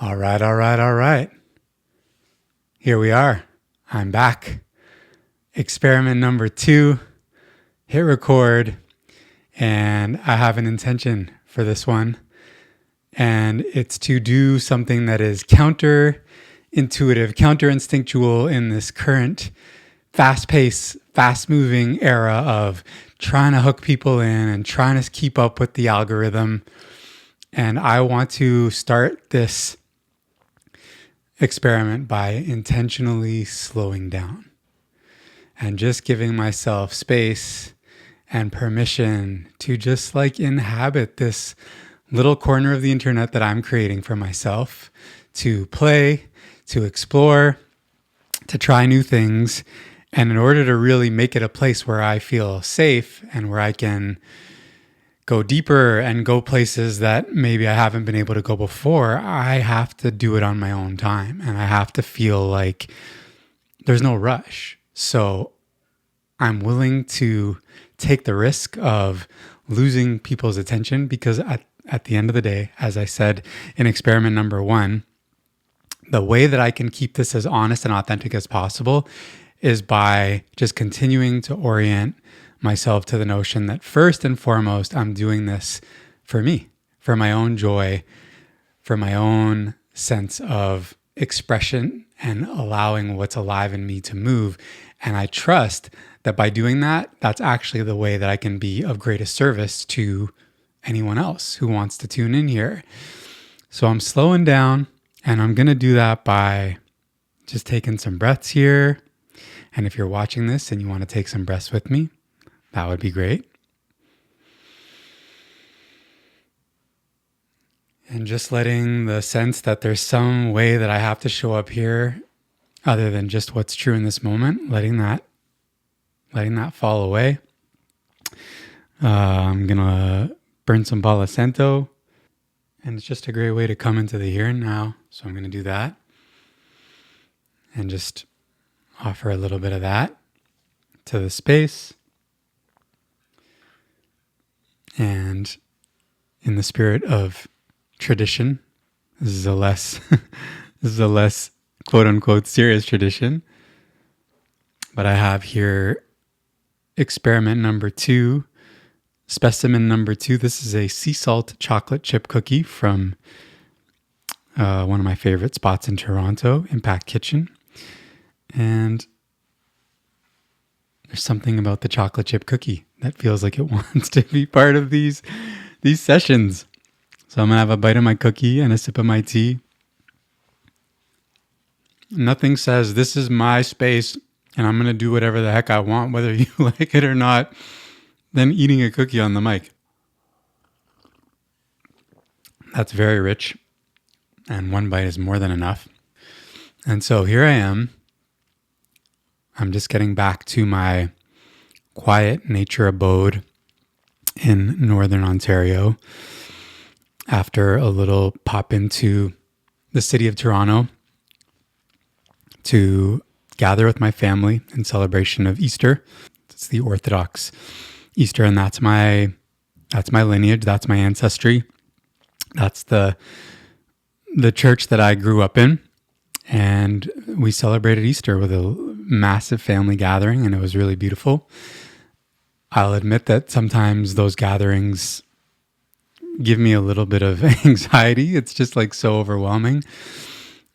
All right, all right, all right. Here we are. I'm back. Experiment number 2. Hit record. And I have an intention for this one. And it's to do something that is counterintuitive, counterinstinctual in this current fast-paced, fast-moving era of trying to hook people in and trying to keep up with the algorithm. And I want to start this experiment by intentionally slowing down and just giving myself space and permission to just inhabit this little corner of the internet that I'm creating for myself, to play, to explore, to try new things. And in order to really make it a place where I feel safe and where I can go deeper and go places that maybe I haven't been able to go before, I have to do it on my own time. And I have to feel like there's no rush. So I'm willing to take the risk of losing people's attention because at the end of the day, as I said in experiment number 1, the way that I can keep this as honest and authentic as possible is by just continuing to orient myself to the notion that first and foremost, I'm doing this for me, for my own joy, for my own sense of expression and allowing what's alive in me to move. And I trust that by doing that, that's actually the way that I can be of greatest service to anyone else who wants to tune in here. So I'm slowing down, and I'm going to do that by just taking some breaths here. And if you're watching this and you want to take some breaths with me, that would be great. And just letting the sense that there's some way that I have to show up here other than just what's true in this moment, letting that fall away. I'm going to burn some Palo Santo, and it's just a great way to come into the here and now. So I'm going to do that and just offer a little bit of that to the space. And in the spirit of tradition, this is a less quote unquote serious tradition. But I have here experiment number 2, specimen number 2. This is a sea salt chocolate chip cookie from one of my favorite spots in Toronto, Impact Kitchen. And there's something about the chocolate chip cookie that feels like it wants to be part of these sessions. So I'm going to have a bite of my cookie and a sip of my tea. Nothing says this is my space and I'm going to do whatever the heck I want, whether you like it or not, than eating a cookie on the mic. That's very rich, and one bite is more than enough. And so here I am. I'm just getting back to my quiet nature abode in Northern Ontario after a little pop into the city of Toronto to gather with my family in celebration of Easter. It's the Orthodox Easter, and that's my lineage, that's my ancestry. That's the church that I grew up in. And we celebrated Easter with a massive family gathering, and it was really beautiful. I'll admit that sometimes those gatherings give me a little bit of anxiety. It's just so overwhelming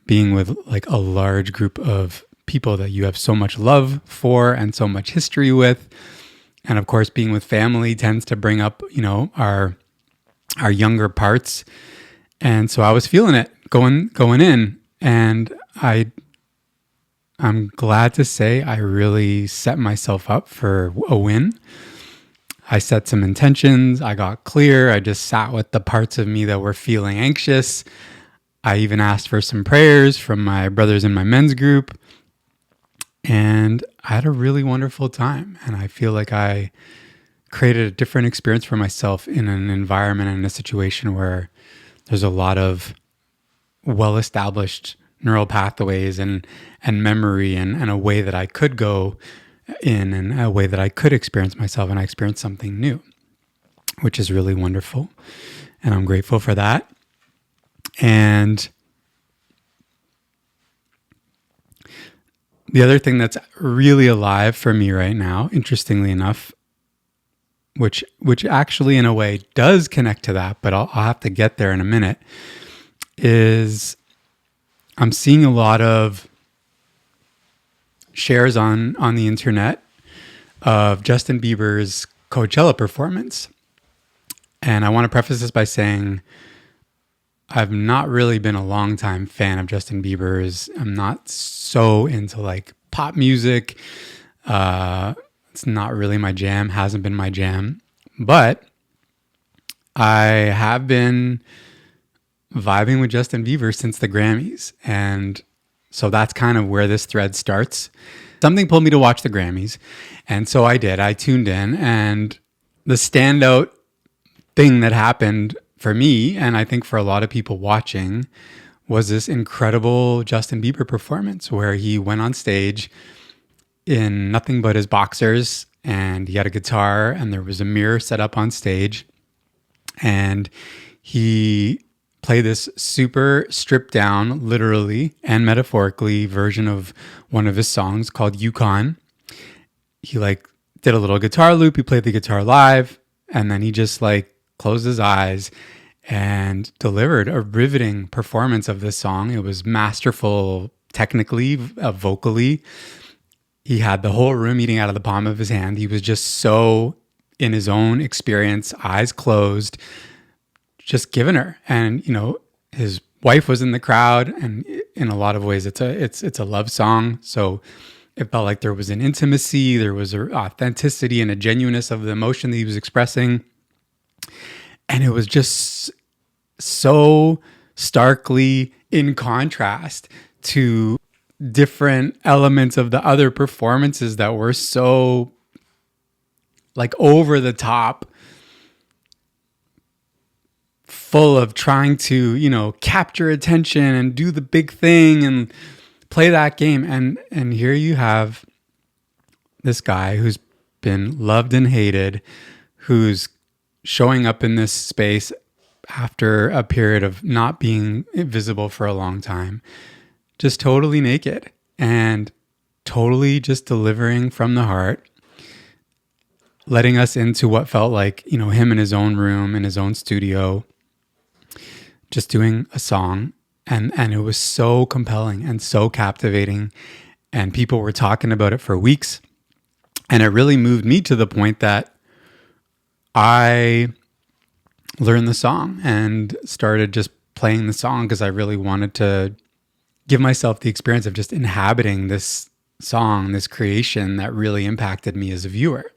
being with a large group of people that you have so much love for and so much history with. And of course, being with family tends to bring up, our younger parts. And so I was feeling it going in. And I'm glad to say I really set myself up for a win. I set some intentions. I got clear. I just sat with the parts of me that were feeling anxious. I even asked for some prayers from my brothers in my men's group. And I had a really wonderful time. And I feel like I created a different experience for myself in an environment and in a situation where there's a lot of well-established neural pathways and memory and a way that I could go in and a way that I could experience myself, and I experienced something new, which is really wonderful. And I'm grateful for that. And The other thing that's really alive for me right now, interestingly enough, which actually in a way does connect to that, but I'll have to get there in a minute, is I'm seeing a lot of shares on the internet of Justin Bieber's Coachella performance. And I want to preface this by saying I've not really been a long time fan of Justin Bieber's. I'm not so into like pop music. It's not really my jam, hasn't been my jam. But I have been vibing with Justin Bieber since the Grammys. And so that's kind of where this thread starts. Something pulled me to watch the Grammys. And so I did. I tuned in. And the standout thing that happened for me, and I think for a lot of people watching, was this incredible Justin Bieber performance where he went on stage in nothing but his boxers, and he had a guitar, and there was a mirror set up on stage, and he played this super stripped down, literally and metaphorically, version of one of his songs called Yukon. He like did a little guitar loop, he played the guitar live, and then he just like closed his eyes and delivered a riveting performance of this song. It was masterful technically, vocally. He had the whole room eating out of the palm of his hand. He was just so in his own experience, eyes closed, just giving her. And, you know, his wife was in the crowd, and in a lot of ways it's a love song. So it felt like there was an intimacy, there was an authenticity and a genuineness of the emotion that he was expressing. And it was just so starkly in contrast to different elements of the other performances that were so like over the top, full of trying to, you know, capture attention and do the big thing and play that game. And here you have this guy who's been loved and hated, who's showing up in this space after a period of not being visible for a long time, just totally naked and totally just delivering from the heart, letting us into what felt like, you know, him in his own room, in his own studio, just doing a song. And it was so compelling and so captivating. And people were talking about it for weeks. And it really moved me to the point that I learned the song and started just playing the song because I really wanted to give myself the experience of just inhabiting this song, this creation that really impacted me as a viewer.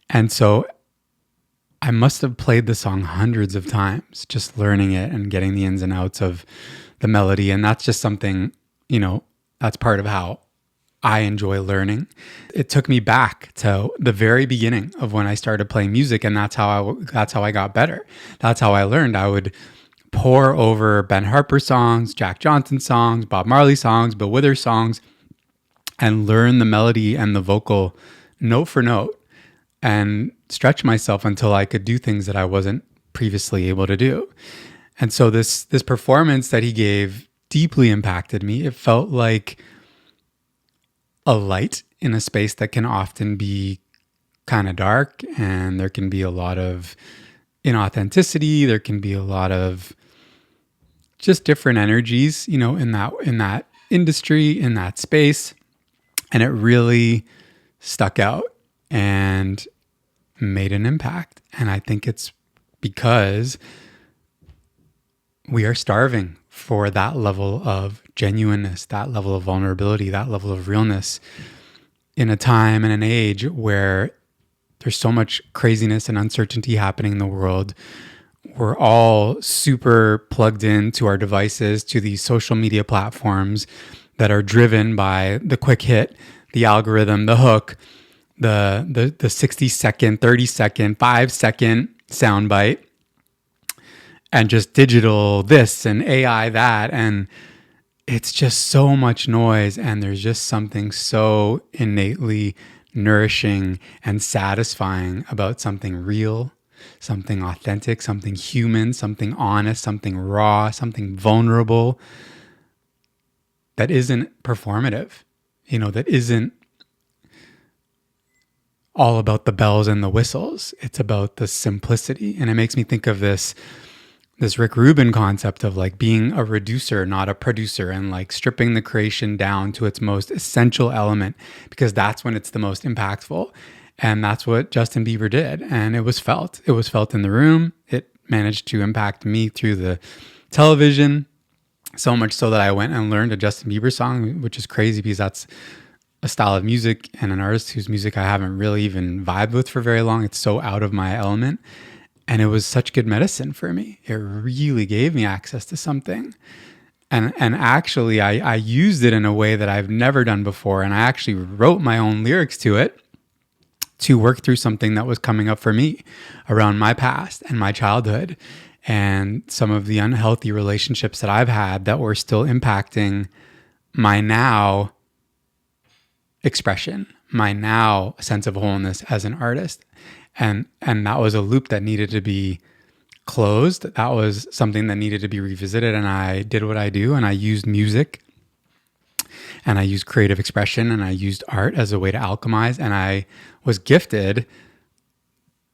And so I must have played the song hundreds of times, just learning it and getting the ins and outs of the melody. And that's just something, you know, that's part of how I enjoy learning. It took me back to the very beginning of when I started playing music, and that's how I got better. That's how I learned. I would pour over Ben Harper songs, Jack Johnson songs, Bob Marley songs, Bill Withers songs, and learn the melody and the vocal note for note, and stretch myself until I could do things that I wasn't previously able to do. And so this performance that he gave deeply impacted me. It felt like a light in a space that can often be kind of dark, and there can be a lot of inauthenticity. There can be a lot of just different energies, you know, in that industry, in that space. And it really stuck out and made an impact. And I think it's because we are starving for that level of genuineness, that level of vulnerability, that level of realness in a time and an age where there's so much craziness and uncertainty happening in the world. We're all super plugged into our devices, to these social media platforms that are driven by the quick hit, the algorithm, the hook, the 60-second, 30-second, 5-second soundbite, and just digital this and AI that. And it's just so much noise. And there's just something so innately nourishing and satisfying about something real, something authentic, something human, something honest, something raw, something vulnerable. that isn't performative, that isn't all about the bells and the whistles. It's about the simplicity. And it makes me think of this Rick Rubin concept of like being a reducer, not a producer, and like stripping the creation down to its most essential element, because that's when it's the most impactful. And that's what Justin Bieber did. And it was felt. It was felt in the room. It managed to impact me through the television, so much so that I went and learned a Justin Bieber song, which is crazy because that's a style of music and an artist whose music I haven't really even vibed with for very long. It's so out of my element. And it was such good medicine for me. It really gave me access to something. And actually, I used it in a way that I've never done before. And I actually wrote my own lyrics to it to work through something that was coming up for me around my past and my childhood and some of the unhealthy relationships that I've had that were still impacting my now expression, my now sense of wholeness as an artist. And that was a loop that needed to be closed. That was something that needed to be revisited. And I did what I do, and I used music, and I used creative expression, and I used art as a way to alchemize. And I was gifted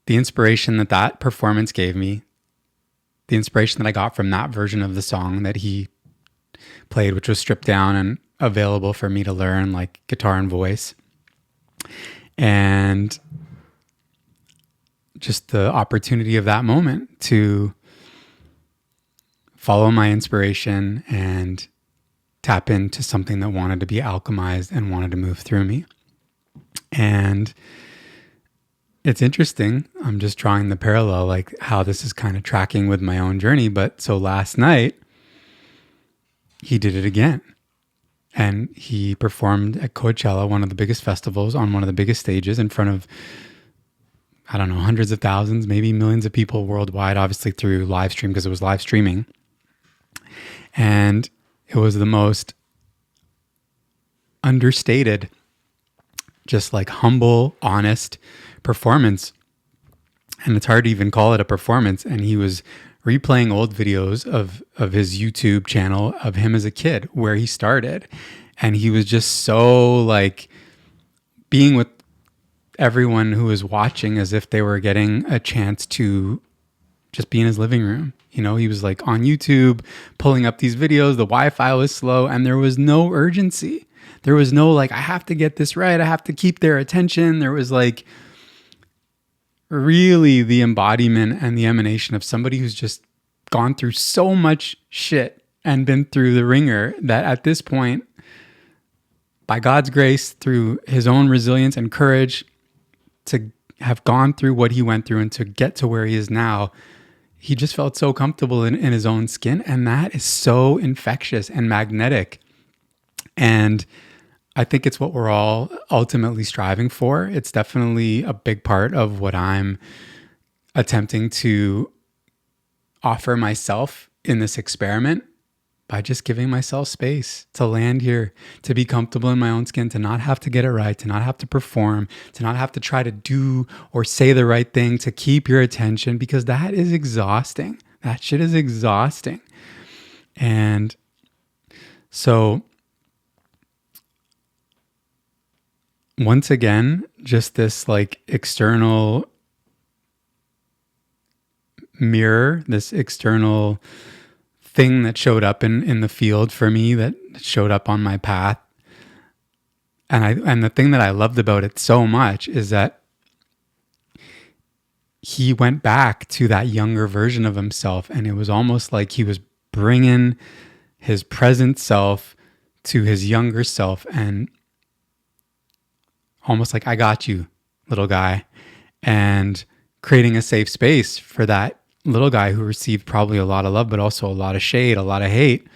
the inspiration that performance gave me, the inspiration that I got from that version of the song that he played, which was stripped down and available for me to learn, like guitar and voice. And just the opportunity of that moment to follow my inspiration and tap into something that wanted to be alchemized and wanted to move through me. And it's interesting. I'm just drawing the parallel, like how this is kind of tracking with my own journey. But so last night, he did it again. And he performed at Coachella, one of the biggest festivals, on one of the biggest stages in front of, I don't know, hundreds of thousands, maybe millions of people worldwide, obviously through live stream because it was live streaming. And it was the most understated, just like humble, honest performance. And it's hard to even call it a performance. And he was replaying old videos of his YouTube channel of him as a kid, where he started. And he was just so like being with everyone who was watching as if they were getting a chance to just be in his living room. He was like on YouTube pulling up these videos. The Wi-Fi was slow and there was no urgency. There was no like, I have to get this right. I have to keep their attention. There was like really the embodiment and the emanation of somebody who's just gone through so much shit and been through the ringer that at this point, by God's grace, through his own resilience and courage to have gone through what he went through and to get to where he is now, he just felt so comfortable in his own skin. And that is so infectious and magnetic. And I think it's what we're all ultimately striving for. It's definitely a big part of what I'm attempting to offer myself in this experiment, by just giving myself space to land here, to be comfortable in my own skin, to not have to get it right, to not have to perform, to not have to try to do or say the right thing, to keep your attention, because that is exhausting. That shit is exhausting. And so once again, just this like external mirror, this external thing that showed up in the field for me, that showed up on my path. And the thing that I loved about it so much is that he went back to that younger version of himself. And it was almost like he was bringing his present self to his younger self, and almost like, I got you, little guy, and creating a safe space for that little guy who received probably a lot of love, but also a lot of shade, a lot of hate,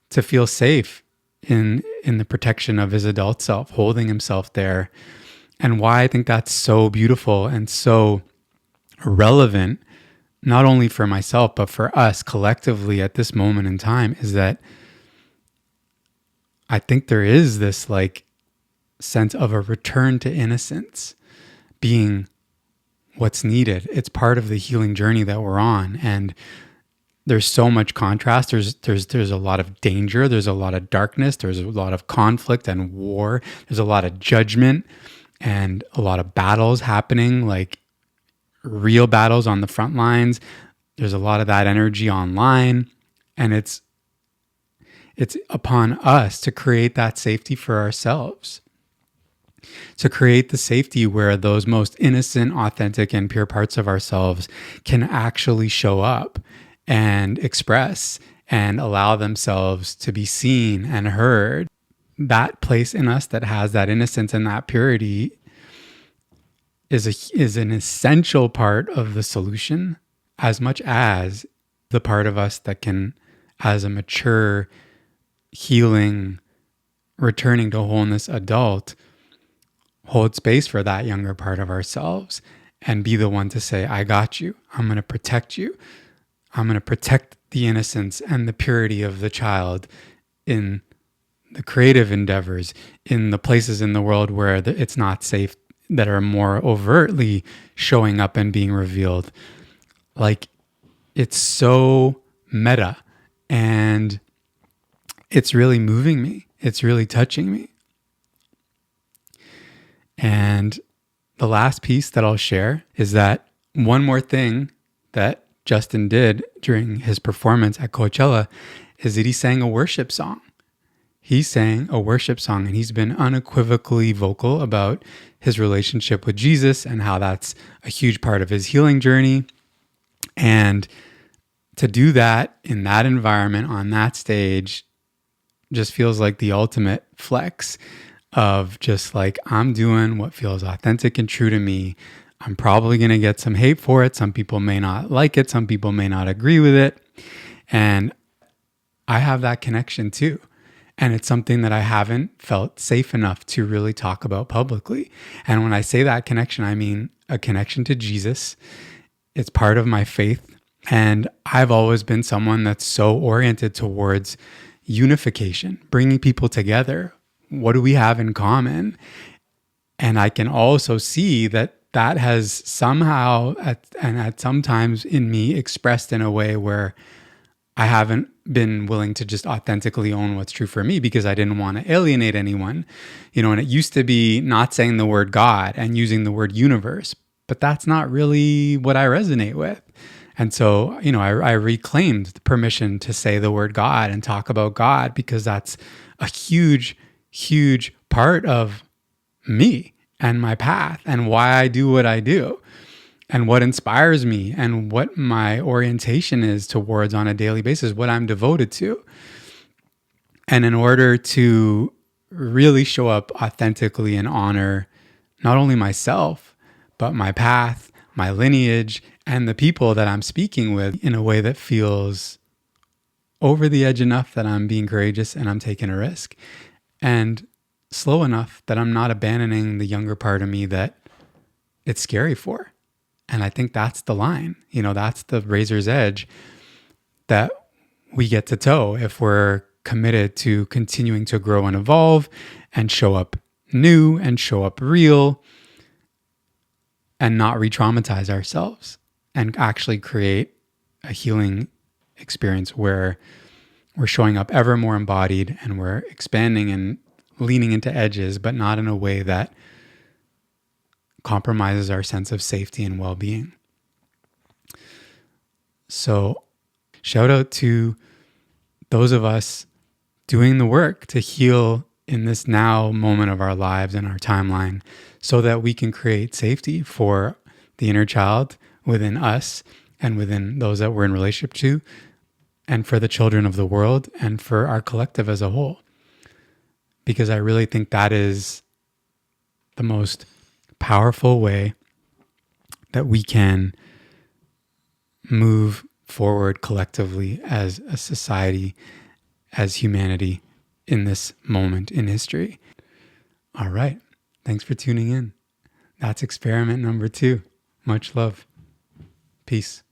to feel safe in the protection of his adult self, holding himself there. And why I think that's so beautiful and so relevant, not only for myself, but for us collectively at this moment in time, is that I think there is this like sense of a return to innocence being what's needed. It's part of the healing journey that we're on. And there's so much contrast. There's a lot of danger. There's a lot of darkness. There's a lot of conflict and war. There's a lot of judgment and a lot of battles happening, like real battles on the front lines. There's a lot of that energy online, and it's upon us to create that safety for ourselves, to create the safety where those most innocent, authentic, and pure parts of ourselves can actually show up and express and allow themselves to be seen and heard. That place in us that has that innocence and that purity is an essential part of the solution, as much as the part of us that can, as a mature, healing, returning to wholeness adult, hold space for that younger part of ourselves and be the one to say, I got you. I'm going to protect you. I'm going to protect the innocence and the purity of the child in the creative endeavors, in the places in the world where it's not safe, that are more overtly showing up and being revealed. Like, it's so meta, and it's really moving me. It's really touching me. And the last piece that I'll share is that one more thing that Justin did during his performance at Coachella is that he sang a worship song. He sang a worship song, and he's been unequivocally vocal about his relationship with Jesus and how that's a huge part of his healing journey. And to do that in that environment, on that stage, just feels like the ultimate flex of just like, I'm doing what feels authentic and true to me. I'm probably going to get some hate for it. Some people may not like it. Some people may not agree with it. And I have that connection too. And it's something that I haven't felt safe enough to really talk about publicly. And when I say that connection, I mean a connection to Jesus. It's part of my faith. And I've always been someone that's so oriented towards unification, bringing people together. What do we have in common? And I can also see that has somehow at sometimes in me expressed in a way where I haven't been willing to just authentically own what's true for me because I didn't want to alienate anyone. And it used to be not saying the word God and using the word universe, but that's not really what I resonate with. And so, I reclaimed the permission to say the word God and talk about God because that's a huge, huge part of me and my path and why I do what I do and what inspires me and what my orientation is towards on a daily basis, what I'm devoted to. And in order to really show up authentically and honor not only myself, but my path, my lineage, and the people that I'm speaking with in a way that feels over the edge enough that I'm being courageous and I'm taking a risk, and slow enough that I'm not abandoning the younger part of me that it's scary for. And I think that's the line, that's the razor's edge that we get to toe if we're committed to continuing to grow and evolve and show up new and show up real and not re-traumatize ourselves and actually create a healing experience where we're showing up ever more embodied and we're expanding and leaning into edges, but not in a way that compromises our sense of safety and well-being. So shout out to those of us doing the work to heal in this now moment of our lives and our timeline so that we can create safety for the inner child within us and within those that we're in relationship to, and for the children of the world and for our collective as a whole. Because I really think that is the most powerful way that we can move forward collectively as a society, as humanity in this moment in history. All right. Thanks for tuning in. That's experiment number 2. Much love. Peace.